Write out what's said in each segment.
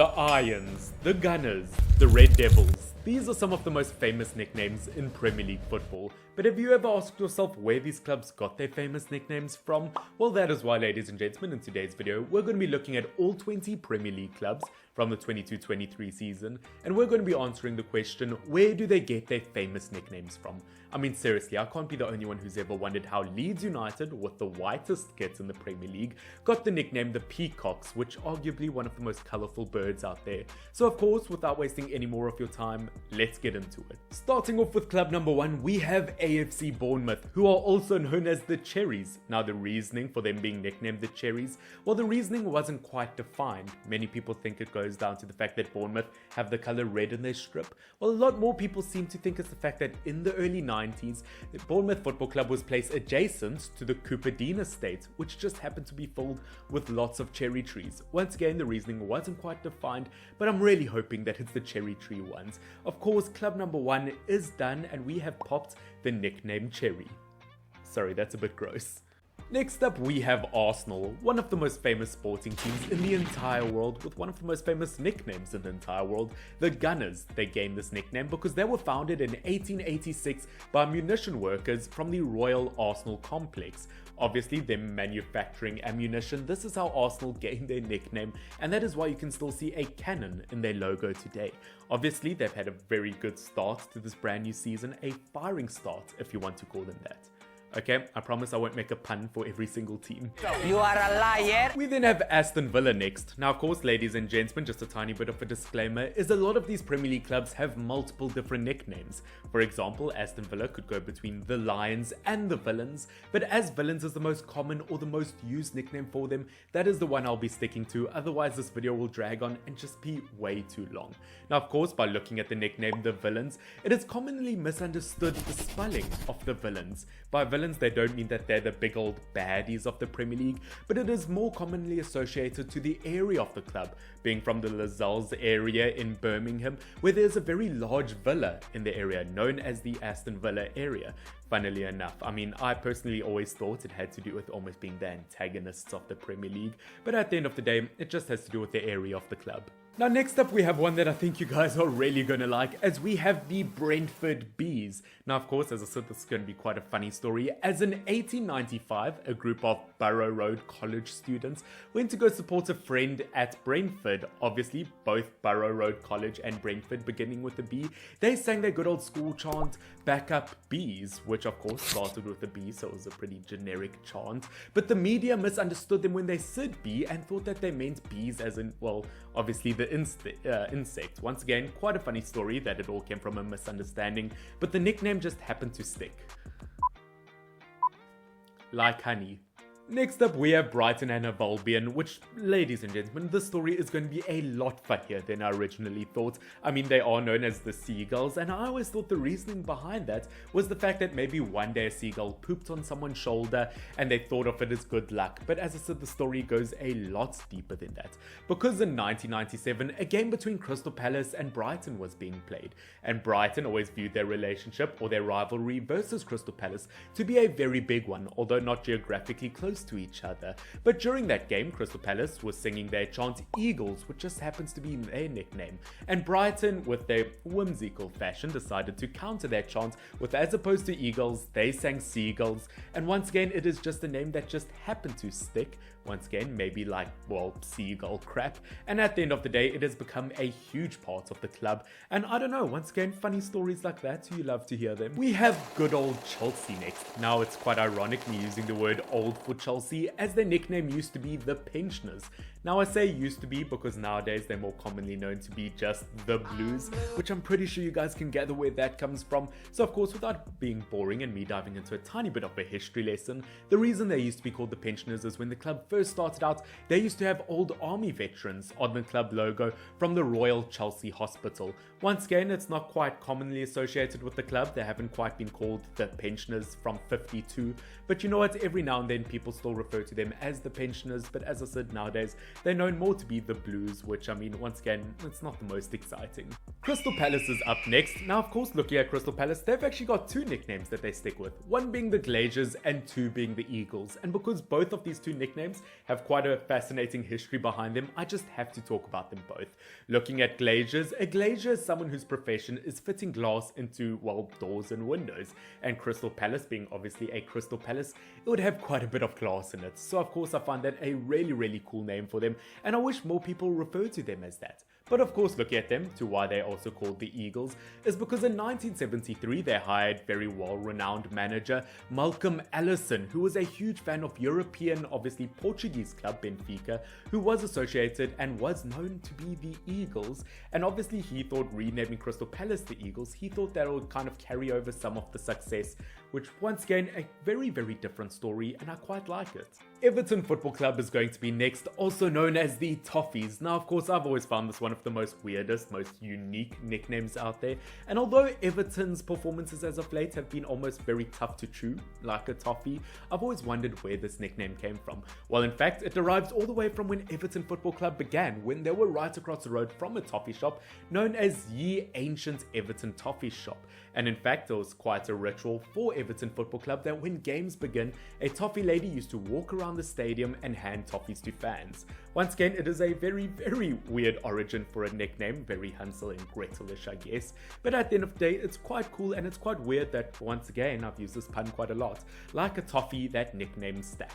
The Irons, the Gunners, the Red Devils. These are some of the most famous nicknames in Premier League football. But have you ever asked yourself where these clubs got their famous nicknames from? Well, that is why, ladies and gentlemen, in today's video, we're going to be looking at all 20 Premier League clubs from the 22-23 season, and we're going to be answering the question, where do they get their famous nicknames from? I mean, seriously, I can't be the only one who's ever wondered how Leeds United, with the whitest kits in the Premier League, got the nickname the Peacocks, which arguably one of the most colourful birds out there. So of course, without wasting any more of your time, let's get into it. Starting off with club number 1, we have AFC Bournemouth, who are also known as the Cherries. Now, the reasoning for them being nicknamed the Cherries, well, the reasoning wasn't quite defined. Many people think it goes down to the fact that Bournemouth have the colour red in their strip. Well, a lot more people seem to think it's the fact that in the early 90s, the Bournemouth Football Club was placed adjacent to the Cooperdine estate, which just happened to be filled with lots of cherry trees. Once again, the reasoning wasn't quite defined, but I'm really hoping that it's the cherry tree ones. Of course, club number 1 is done, and we have popped the nickname Cherry. Sorry, that's a bit gross. Next up, we have Arsenal, one of the most famous sporting teams in the entire world, with one of the most famous nicknames in the entire world, the Gunners. They gained this nickname because they were founded in 1886 by munition workers from the Royal Arsenal complex. Obviously, them manufacturing ammunition, this is how Arsenal gained their nickname, and that is why you can still see a cannon in their logo today. Obviously, they've had a very good start to this brand new season, a firing start, if you want to call them that. Okay, I promise I won't make a pun for every single team. You are a liar! We then have Aston Villa next. Now, of course, ladies and gentlemen, just a tiny bit of a disclaimer, is a lot of these Premier League clubs have multiple different nicknames. For example, Aston Villa could go between the Lions and the Villains, but as Villains is the most common or the most used nickname for them, that is the one I'll be sticking to, otherwise this video will drag on and just be way too long. Now, of course, by looking at the nickname the Villains, it is commonly misunderstood the spelling of the Villains. By villains, they don't mean that they're the big old baddies of the Premier League, but it is more commonly associated to the area of the club, being from the Lascelles area in Birmingham, where there's a very large villa in the area known as the Aston Villa area. Funnily enough, I mean, I personally always thought it had to do with almost being the antagonists of the Premier League, but at the end of the day, it just has to do with the area of the club. Now, next up, we have one that I think you guys are really gonna like, as we have the Brentford Bees. Now, of course, as I said, this is going to be quite a funny story. As in 1895, a group of Borough Road College students went to go support a friend at Brentford. Obviously, both Borough Road College and Brentford beginning with a B. They sang their good old school chant, "Back Up Bees," which of course started with a B, so it was a pretty generic chant. But the media misunderstood them when they said bee and thought that they meant bees as in, well, obviously the insect. Once again, quite a funny story that it all came from a misunderstanding, but the nickname just happened to stick. Like honey. Next up, we have Brighton and Albion, which, ladies and gentlemen, this story is going to be a lot funnier than I originally thought. I mean, they are known as the Seagulls, and I always thought the reasoning behind that was the fact that maybe one day a seagull pooped on someone's shoulder and they thought of it as good luck. But as I said, the story goes a lot deeper than that. Because in 1997, a game between Crystal Palace and Brighton was being played, and Brighton always viewed their relationship or their rivalry versus Crystal Palace to be a very big one, although not geographically close to each other. But during that game, Crystal Palace was singing their chant Eagles, which just happens to be their nickname, and Brighton, with their whimsical fashion, decided to counter that chant with, as opposed to Eagles, they sang Seagulls. And once again, it is just a name that just happened to stick. Once again, maybe like, well, seagull crap. And at the end of the day, it has become a huge part of the club. And I don't know, once again, funny stories like that, you love to hear them. We have good old Chelsea next. Now, it's quite ironic me using the word old for Chelsea, as their nickname used to be the Pensioners. Now, I say used to be because nowadays they're more commonly known to be just the Blues, which I'm pretty sure you guys can gather where that comes from. So of course, without being boring and me diving into a tiny bit of a history lesson, the reason they used to be called the Pensioners is when the club first started out, they used to have old army veterans on the club logo from the Royal Chelsea Hospital. Once again, it's not quite commonly associated with the club. They haven't quite been called the Pensioners from 52, but you know what, every now and then people still refer to them as the Pensioners. But as I said, nowadays they're known more to be the Blues, which I mean, once again, it's not the most exciting. Crystal Palace is up next. Now, of course, looking at Crystal Palace, they've actually got two nicknames that they stick with. One being the Glazers and two being the Eagles. And because both of these two nicknames have quite a fascinating history behind them, I just have to talk about them both. Looking at Glazers, a glazier is someone whose profession is fitting glass into, well, doors and windows. And Crystal Palace, being obviously a Crystal Palace, it would have quite a bit of glass in it. So of course I find that a really, really cool name for them, and I wish more people refer to them as that. But of course, looking at them, to why they're also called the Eagles, is because in 1973 they hired very well-renowned manager Malcolm Allison, who was a huge fan of European, obviously Portuguese club Benfica, who was associated and was known to be the Eagles. And obviously he thought renaming Crystal Palace the Eagles, he thought that would kind of carry over some of the success, which once again, a very, very different story, and I quite like it. Everton Football Club is going to be next, also known as the Toffees. Now, of course, I've always found this one of the most weirdest, most unique nicknames out there. And although Everton's performances as of late have been almost very tough to chew, like a toffee, I've always wondered where this nickname came from. Well, in fact, it derives all the way from when Everton Football Club began, when they were right across the road from a toffee shop known as Ye Ancient Everton Toffee Shop. And in fact, it was quite a ritual for Everton Football Club that when games begin, a toffee lady used to walk around the stadium and hand toffees to fans. Once again, it is a very, very weird origin for a nickname, very Hansel and Gretel-ish, I guess. But at the end of the day, it's quite cool, and it's quite weird that, once again, I've used this pun quite a lot. Like a toffee, that nickname stuck?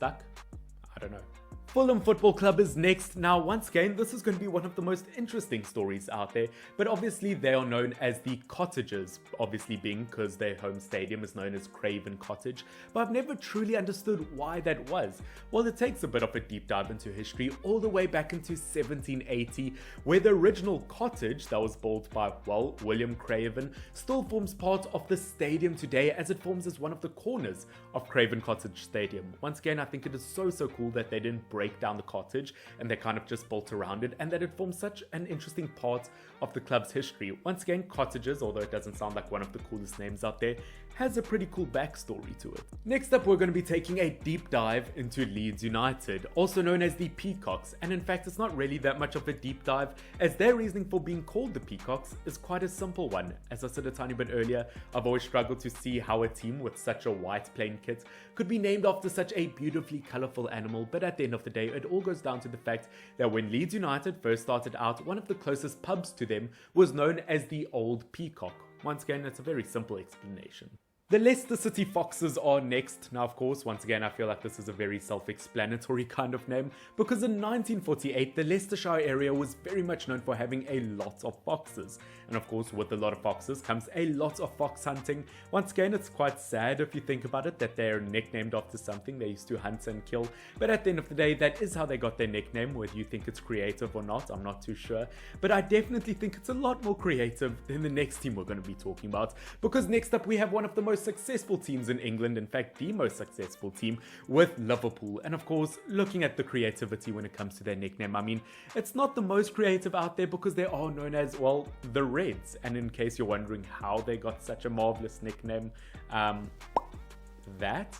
I don't know. Fulham Football Club is next. Now, once again, this is going to be one of the most interesting stories out there, but obviously they are known as the Cottagers, obviously being because their home stadium is known as Craven Cottage, but I've never truly understood why that was. Well, it takes a bit of a deep dive into history all the way back into 1780, where the original cottage that was built by, well, William Craven still forms part of the stadium today, as it forms as one of the corners of Craven Cottage Stadium. Once again, I think it is so cool that they didn't break down the cottage and they kind of just built around it, and that it forms such an interesting part of the club's history. Once again, Cottagers, although it doesn't sound like one of the coolest names out there, has a pretty cool backstory to it. Next up, we're going to be taking a deep dive into Leeds United, also known as the Peacocks, and in fact it's not really that much of a deep dive, as their reasoning for being called the Peacocks is quite a simple one. As I said a tiny bit earlier, I've always struggled to see how a team with such a white plain kit could be named after such a beautifully colourful animal, but at the end of the day, it all goes down to the fact that when Leeds United first started out, one of the closest pubs to them was known as the Old Peacock. Once again, it's a very simple explanation. The Leicester City Foxes are next. Now, of course, once again, I feel like this is a very self-explanatory kind of name, because in 1948, the Leicestershire area was very much known for having a lot of foxes. And of course, with a lot of foxes comes a lot of fox hunting. Once again, it's quite sad if you think about it, that they're nicknamed after something they used to hunt and kill. But at the end of the day, that is how they got their nickname. Whether you think it's creative or not, I'm not too sure. But I definitely think it's a lot more creative than the next team we're going to be talking about. Because next up, we have one of the most successful teams in England, in fact the most successful team, with Liverpool. And of course, looking at the creativity when it comes to their nickname, I mean, it's not the most creative out there, because they are known as, well, the Reds. And in case you're wondering how they got such a marvelous nickname, that?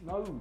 No,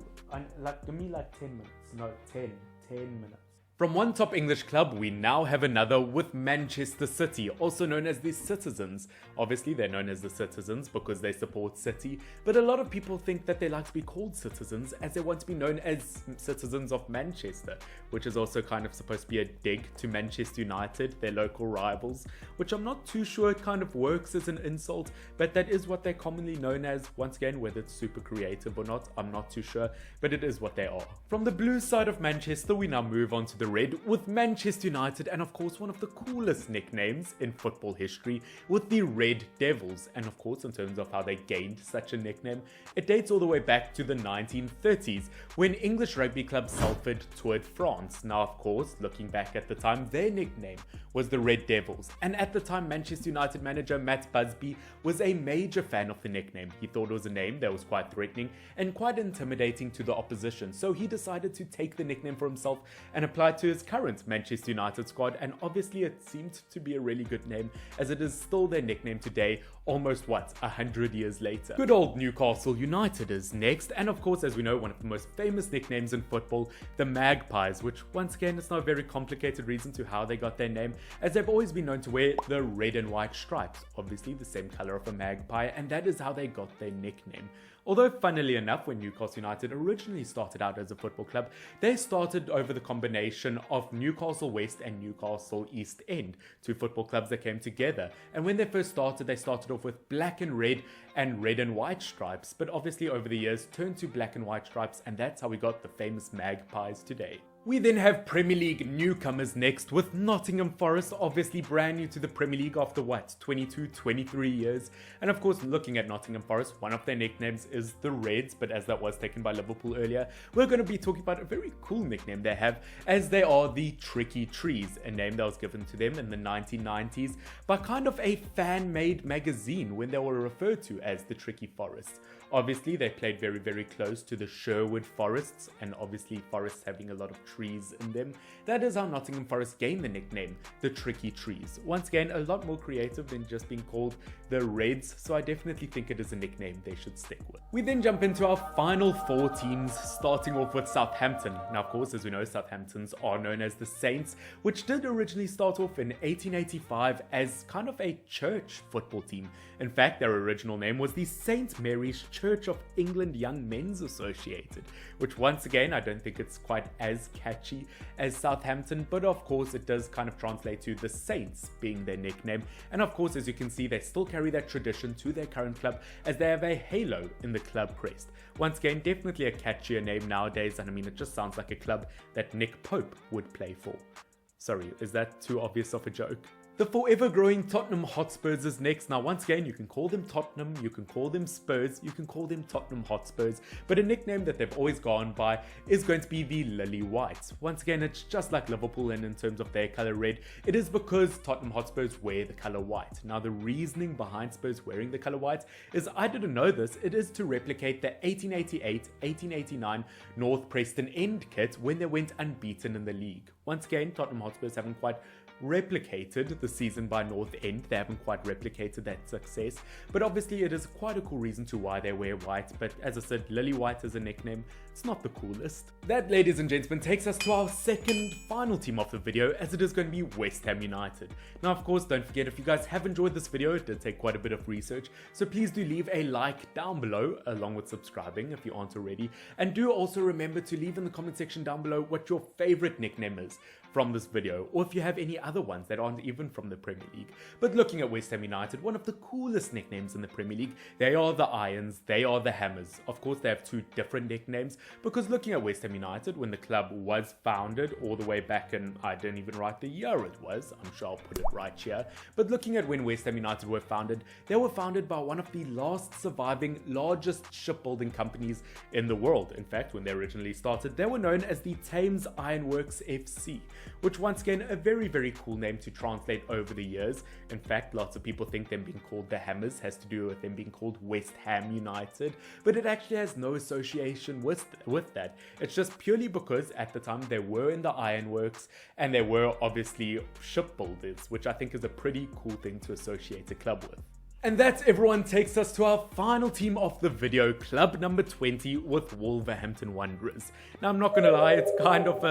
give me like 10 minutes. No, 10 minutes. From one top English club, we now have another with Manchester City, also known as the Citizens. Obviously, they're known as the Citizens because they support City, but a lot of people think that they like to be called Citizens as they want to be known as Citizens of Manchester, which is also kind of supposed to be a dig to Manchester United, their local rivals, which I'm not too sure it kind of works as an insult, but that is what they're commonly known as. Once again, whether it's super creative or not, I'm not too sure, but it is what they are. From the blue side of Manchester, we now move on to the red with Manchester United, and of course one of the coolest nicknames in football history with the Red Devils. And of course, in terms of how they gained such a nickname, it dates all the way back to the 1930s when English rugby club Salford toured France. Now of course, looking back at the time, their nickname was the Red Devils, and at the time Manchester United manager Matt Busby was a major fan of the nickname. He thought it was a name that was quite threatening and quite intimidating to the opposition, so he decided to take the nickname for himself and apply goodbye to his current Manchester United squad, and obviously it seemed to be a really good name, as it is still their nickname today, almost 100 years later. Good old Newcastle United is next, and of course, as we know, one of the most famous nicknames in football, the Magpies, which once again is not a very complicated reason to how they got their name, as they've always been known to wear the red and white stripes, obviously the same color of a magpie, and that is how they got their nickname. Although, funnily enough, when Newcastle United originally started out as a football club, they started over the combination of Newcastle West and Newcastle East End, two football clubs that came together. And when they first started, they started off with black and red and white stripes, but obviously over the years turned to black and white stripes, and that's how we got the famous Magpies today. We then have Premier League newcomers next, with Nottingham Forest, obviously brand new to the Premier League after 23 years. And of course, looking at Nottingham Forest, one of their nicknames is the Reds, but as that was taken by Liverpool earlier, we're going to be talking about a very cool nickname they have, as they are the Tricky Trees, a name that was given to them in the 1990s by kind of a fan-made magazine when they were referred to as the Tricky Forest. Obviously, they played very close to the Sherwood Forests, and obviously forests having a lot of trees in them. That is how Nottingham Forest gained the nickname, the Tricky Trees. Once again, a lot more creative than just being called the Reds, so I definitely think it is a nickname they should stick with. We then jump into our final four teams, starting off with Southampton. Now, of course, as we know, Southamptons are known as the Saints, which did originally start off in 1885 as kind of a church football team. In fact, their original name was the St. Mary's Church of England Young Men's Associated, which once again, I don't think it's quite as catchy as Southampton, but of course it does kind of translate to the Saints being their nickname. And of course, as you can see, they still carry that tradition to their current club, as they have a halo in the club crest. Once again, definitely a catchier name nowadays, and I mean, it just sounds like a club that Nick Pope would play for. Sorry, is that too obvious of a joke? The forever growing Tottenham Hotspurs is next. Now, once again, you can call them Tottenham, you can call them Spurs, you can call them Tottenham Hotspurs, but a nickname that they've always gone by is going to be the Lily Whites. Once again, it's just like Liverpool, and in terms of their colour red, it is because Tottenham Hotspurs wear the colour white. Now, the reasoning behind Spurs wearing the colour white is, I didn't know this, it is to replicate the 1888-1889 North Preston End kit when they went unbeaten in the league. Once again, Tottenham Hotspurs haven't quite replicated the season by North End. They haven't quite replicated that success, but obviously it is quite a cool reason to why they wear white. But as I said, Lily White as a nickname, it's not the coolest. That, ladies and gentlemen, takes us to our second final team of the video, as it is going to be West Ham United. Now, of course, don't forget, if you guys have enjoyed this video, it did take quite a bit of research, so please do leave a like down below, along with subscribing if you aren't already, and do also remember to leave in the comment section down below what your favorite nickname is from this video, or if you have any other ones that aren't even from the Premier League. But looking at West Ham United, one of the coolest nicknames in the Premier League, they are the Irons, they are the Hammers. Of course, they have two different nicknames, because looking at West Ham United, when the club was founded all the way back in, I didn't even write the year it was, I'm sure I'll put it right here, but looking at when West Ham United were founded, they were founded by one of the last surviving largest shipbuilding companies in the world. In fact, when they originally started, they were known as the Thames Ironworks FC, which once again, a very cool name to translate over the years. In fact, lots of people think them being called the Hammers has to do with them being called West Ham United, but it actually has no association with that. It's just purely because at the time they were in the ironworks, and they were obviously shipbuilders, which I think is a pretty cool thing to associate a club with. And that, everyone, takes us to our final team of the video, club number 20, with Wolverhampton Wanderers. Now, I'm not gonna lie, it's kind of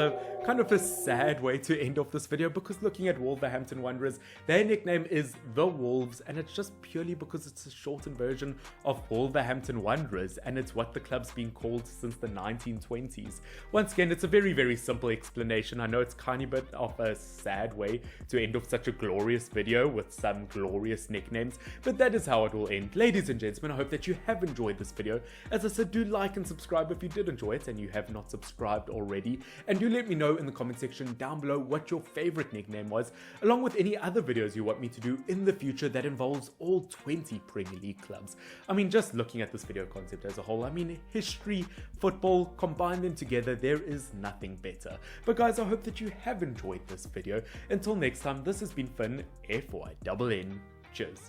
a sad way to end off this video, because looking at Wolverhampton Wanderers, their nickname is the Wolves, and it's just purely because it's a shortened version of Wolverhampton Wanderers, and it's what the club's been called since the 1920s. Once again, it's a very simple explanation. I know it's kind of a bit of a sad way to end off such a glorious video with some glorious nicknames, but that is how it will end. Ladies and gentlemen, I hope that you have enjoyed this video. As I said, do like and subscribe if you did enjoy it and you have not subscribed already, and do let me know in the comment section down below what your favorite nickname was, along with any other videos you want me to do in the future that involves all 20 Premier League clubs. I mean, just looking at this video concept as a whole, I mean, history, football, combine them together, there is nothing better. But guys, I hope that you have enjoyed this video. Until next time, this has been Finn, FYNN. Cheers.